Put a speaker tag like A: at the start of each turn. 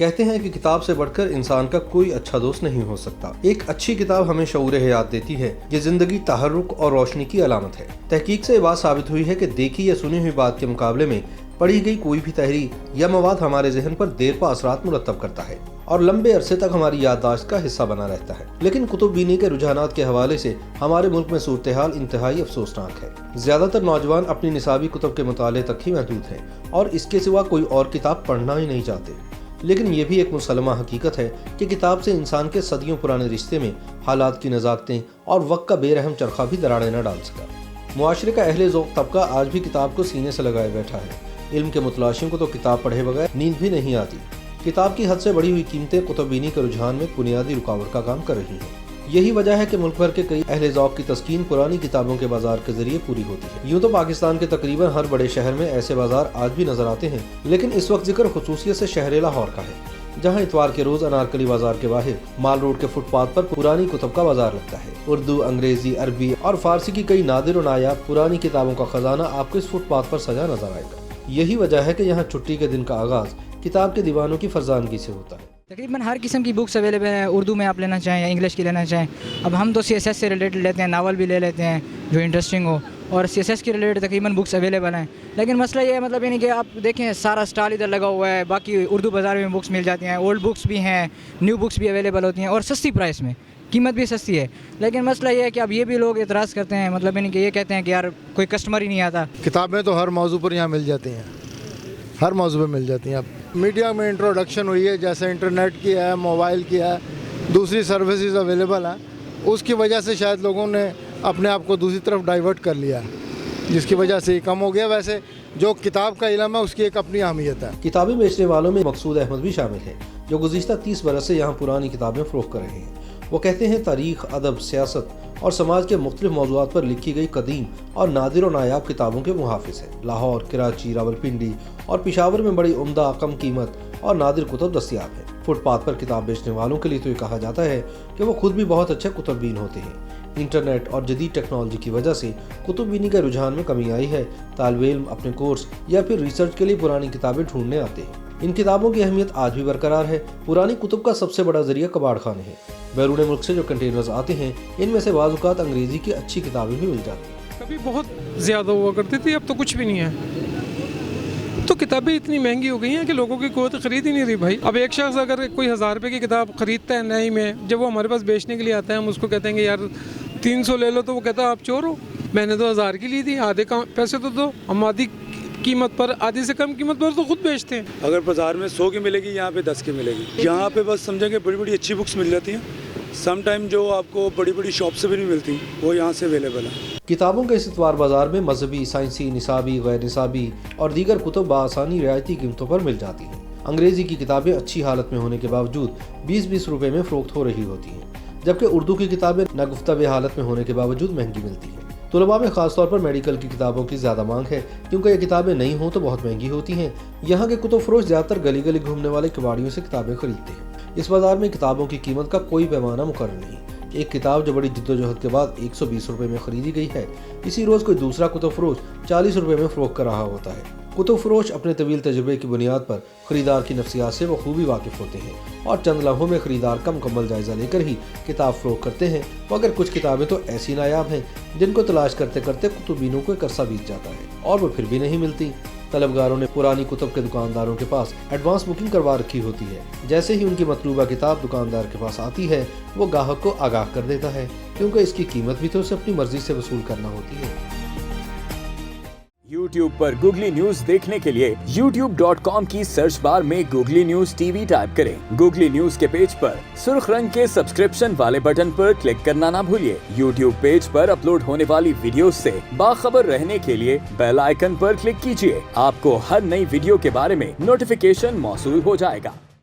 A: کہتے ہیں کہ کتاب سے بڑھ کر انسان کا کوئی اچھا دوست نہیں ہو سکتا۔ ایک اچھی کتاب ہمیں شعور حیات دیتی ہے، یہ زندگی، تحرک اور روشنی کی علامت ہے۔ تحقیق سے یہ بات ثابت ہوئی ہے کہ دیکھی یا سنی ہوئی بات کے مقابلے میں پڑھی گئی کوئی بھی تحریر یا مواد ہمارے ذہن پر دیر پا اثرات مرتب کرتا ہے اور لمبے عرصے تک ہماری یادداشت کا حصہ بنا رہتا ہے۔ لیکن کتب بینی کے رجحانات کے حوالے سے ہمارے ملک میں صورتحال انتہائی افسوسناک ہے۔ زیادہ تر نوجوان اپنی نصابی کتب کے مطالعے تک ہی محدود ہیں اور اس کے سوا کوئی اور کتاب پڑھنا ہی نہیں چاہتے۔ لیکن یہ بھی ایک مسلمہ حقیقت ہے کہ کتاب سے انسان کے صدیوں پرانے رشتے میں حالات کی نزاکتیں اور وقت کا بے رحم چرخہ بھی دراڑیں نہ ڈال سکا۔ معاشرے کا اہل ذوق طبقہ آج بھی کتاب کو سینے سے لگائے بیٹھا ہے۔ علم کے متلاشیوں کو تو کتاب پڑھے بغیر نیند بھی نہیں آتی۔ کتاب کی حد سے بڑھی ہوئی قیمتیں کتب بینی کے رجحان میں بنیادی رکاوٹ کا کام کر رہی ہیں۔ یہی وجہ ہے کہ ملک بھر کے کئی اہل ذوق کی تسکین پرانی کتابوں کے بازار کے ذریعے پوری ہوتی ہے۔ یوں تو پاکستان کے تقریباً ہر بڑے شہر میں ایسے بازار آج بھی نظر آتے ہیں، لیکن اس وقت ذکر خصوصیت سے شہر لاہور کا ہے، جہاں اتوار کے روز انارکلی بازار کے باہر مال روڈ کے فٹ پاتھ پر پرانی کتب کا بازار لگتا ہے۔ اردو، انگریزی، عربی اور فارسی کی کئی نادر و نایاب پرانی کتابوں کا خزانہ آپ کو اس فٹ پاتھ پر سجا نظر آئے گا۔ یہی وجہ ہے کہ یہاں چھٹی کے دن کا آغاز کتاب کے دیوانوں کی فرزانگی سے ہوتا ہے۔
B: تقریباً ہر قسم کی بکس اویلیبل ہیں، اردو میں آپ لینا چاہیں یا انگلش کی لینا چاہیں۔ اب ہم تو CSS سے ریلیٹڈ لیتے ہیں، ناول بھی لے لیتے ہیں جو انٹرسٹنگ ہو، اور CSS کی ریلیٹڈ تقریباً بکس اویلیبل ہیں۔ لیکن مسئلہ یہ ہے مطلب یعنی کہ آپ دیکھیں سارا اسٹال ادھر لگا ہوا ہے، باقی اردو بازار میں بکس مل جاتی ہیں، اولڈ بکس بھی ہیں، نیو بکس بھی اویلیبل ہوتی ہیں اور سستی پرائس میں، قیمت بھی سستی ہے۔ لیکن مسئلہ یہ ہے کہ اب یہ بھی لوگ اعتراض کرتے ہیں، مطلب یعنی کہ یہ کہتے ہیں کہ یار کوئی کسٹمر ہی نہیں آتا۔
C: کتابیں تو ہر موضوع پر یہاں مل جاتی ہیں، ہر موضوع پہ مل جاتی ہیں۔ اب میڈیا میں انٹروڈکشن ہوئی ہے، جیسے انٹرنیٹ کی ہے، موبائل کی ہے، دوسری سروسز اویلیبل ہیں، اس کی وجہ سے شاید لوگوں نے اپنے آپ کو دوسری طرف ڈائیورٹ کر لیا ہے، جس کی وجہ سے یہ کم ہو گیا۔ ویسے جو کتاب کا علم ہے اس کی ایک اپنی اہمیت ہے۔
A: کتابیں بیچنے والوں میں مقصود احمد بھی شامل ہیں، جو گزشتہ 30 برس سے یہاں پرانی کتابیں فروخت کر رہے ہیں۔ وہ کہتے ہیں تاریخ، ادب، سیاست اور سماج کے مختلف موضوعات پر لکھی گئی قدیم اور نادر و نایاب کتابوں کے محافظ ہیں۔ لاہور، کراچی، راولپنڈی اور پشاور میں بڑی عمدہ، کم قیمت اور نادر کتب دستیاب ہیں۔ فٹ پاتھ پر کتاب بیچنے والوں کے لیے تو یہ کہا جاتا ہے کہ وہ خود بھی بہت اچھے کتب بین ہوتے ہیں۔ انٹرنیٹ اور جدید ٹیکنالوجی کی وجہ سے کتب بینی کے رجحان میں کمی آئی ہے۔ طالب علم اپنے کورس یا پھر ریسرچ کے لیے پرانی کتابیں ڈھونڈنے آتے ہیں۔ ان کتابوں کی اہمیت آج بھی برقرار ہے۔ پرانی کتب کا سب سے بڑا ذریعہ کباڑ خانے ہیں۔ بیرون ملک سے جو کنٹینرز آتے ہیں، ان میں سے بعض اوقات انگریزی کی اچھی کتابیں بھی مل جاتی ہیں۔
D: کبھی بہت زیادہ ہوا کرتی تھی، اب تو کچھ بھی نہیں ہے۔ تو کتابیں اتنی مہنگی ہو گئی ہیں کہ لوگوں کی قوت خرید ہی نہیں رہی بھائی۔ اب ایک شخص اگر کوئی 1000 روپے کی کتاب خریدتا ہے نئی میں، جب وہ ہمارے پاس بیچنے کے لیے آتا ہے، ہم اس کو کہتے ہیں کہ یار 300 لے لو، تو وہ کہتا ہے آپ چور ہو، میں نے تو 1000 کی لی تھی، آدھے پیسے تو دو۔ ہم آدھی قیمت پر، آدھی سے کم قیمت پر تو خود بیچتے ہیں۔
E: اگر بازار میں 100 کی ملے گی، یہاں پہ 10 کی ملے گی۔ یہاں پہ بس سمجھیں کہ بڑی بڑی اچھی بکس مل جاتی ہیں، سم ٹائم جو آپ کو بڑی بڑی شاپ سے بھی نہیں ملتی، وہ یہاں سے اویلیبل ہے۔
A: کتابوں کے اس اتوار بازار میں مذہبی، سائنسی، نصابی، غیر نصابی اور دیگر کتب بآسانی رعایتی قیمتوں پر مل جاتی ہیں۔ انگریزی کی کتابیں اچھی حالت میں ہونے کے باوجود 20-20 روپے میں فروخت ہو رہی ہوتی ہیں، جبکہ اردو کی کتابیں ناگفتہ حالت میں ہونے کے باوجود مہنگی ملتی ہیں۔ طلباء میں خاص طور پر میڈیکل کی کتابوں کی زیادہ مانگ ہے، کیونکہ یہ کتابیں نہیں ہوں تو بہت مہنگی ہوتی ہیں۔ یہاں کے کتب فروش زیادہ تر گلی گلی گھومنے والے کباڑیوں سے کتابیں خریدتے ہیں۔ اس بازار میں کتابوں کی قیمت کا کوئی پیمانہ مقرر نہیں۔ ایک کتاب جو بڑی جدوجہد کے بعد 120 روپے میں خریدی گئی ہے، اسی روز کوئی دوسرا کتب فروش 40 روپے میں فروخت کر رہا ہوتا ہے۔ کتب فروش اپنے طویل تجربے کی بنیاد پر خریدار کی نفسیات سے بخوبی واقف ہوتے ہیں اور چند لمحوں میں خریدار کا مکمل جائزہ لے کر ہی کتاب فروخت کرتے ہیں، مگر کچھ کتابیں تو ایسی نایاب ہیں جن کو تلاش کرتے کرتے کتب بینوں کو ایک عرصہ بیت جاتا ہے اور وہ پھر بھی نہیں ملتی۔ طلبگاروں نے پرانی کتب کے دکانداروں کے پاس ایڈوانس بکنگ کروا رکھی ہوتی ہے۔ جیسے ہی ان کی مطلوبہ کتاب دکاندار کے پاس آتی ہے، وہ گاہک کو آگاہ کر دیتا ہے، کیونکہ اس کی قیمت بھی تو اسے اپنی مرضی سے وصول کرنا ہوتی ہے۔
F: YouTube پر گوگلی نیوز دیکھنے کے لیے youtube.com کی سرچ بار میں گوگلی نیوز TV ٹائپ کریں۔ گوگلی نیوز کے پیج پر سرخ رنگ کے سبسکرپشن والے بٹن پر کلک کرنا نہ بھولیے۔ YouTube پیج پر اپلوڈ ہونے والی ویڈیوز سے باخبر رہنے کے لیے بیل آئیکن پر کلک کیجیے۔ آپ کو ہر نئی ویڈیو کے بارے میں نوٹیفیکیشن موصول ہو جائے گا۔